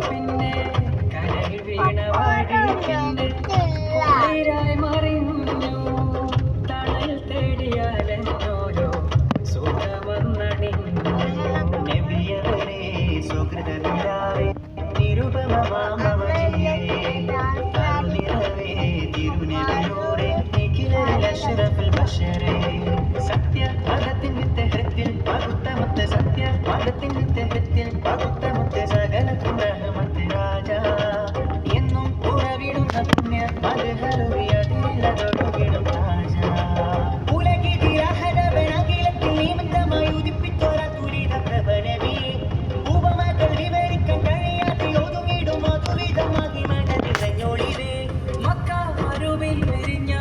പിന്നെ കരയിൽ വീണ വാടി പിന്നെ കുളിരായി മറിഞ്ഞു തണൽ തേടിയാലെന്നോരോ സുഖമന്നണിഞ്ഞു നബിയവരെ സുഹൃതമില്ലാവേ നിരുപമമാമവജിയേ കരുനിറവേ തിരുനെല്ലിയോടെ നിഖിലരിൽ അഷ്റഫുൽ ബശരേ സത്യ മതത്തിൻ നിത്യഹൃത്തിൽ പകുത്തമത്ത് സത്യ മതത്തിൻ നിത്യഹൃത്തിൽ പകുത്തമത്ത് സകലത്തും റഹ്മത്ത് രാജ എന്നും ഉറവിടുന്ന പുണ്യ മധുഹരുവിയതില്ലതൊടുകിടും രാജ ഉലകിതിരഹരവനകിലത്തിൽ നിമിത്തമായി ഉദിപ്പിച്ചോര തുരിത പ്രഭനവിയെ ഉപമകൾ വിവരിക്കാൻ കഴിയാതെ ഒതുങ്ങിടും അതുവിധമാകി മന നിറഞ്ഞോളിവേ മക്ക മരുവിൽ വിരിഞ്ഞ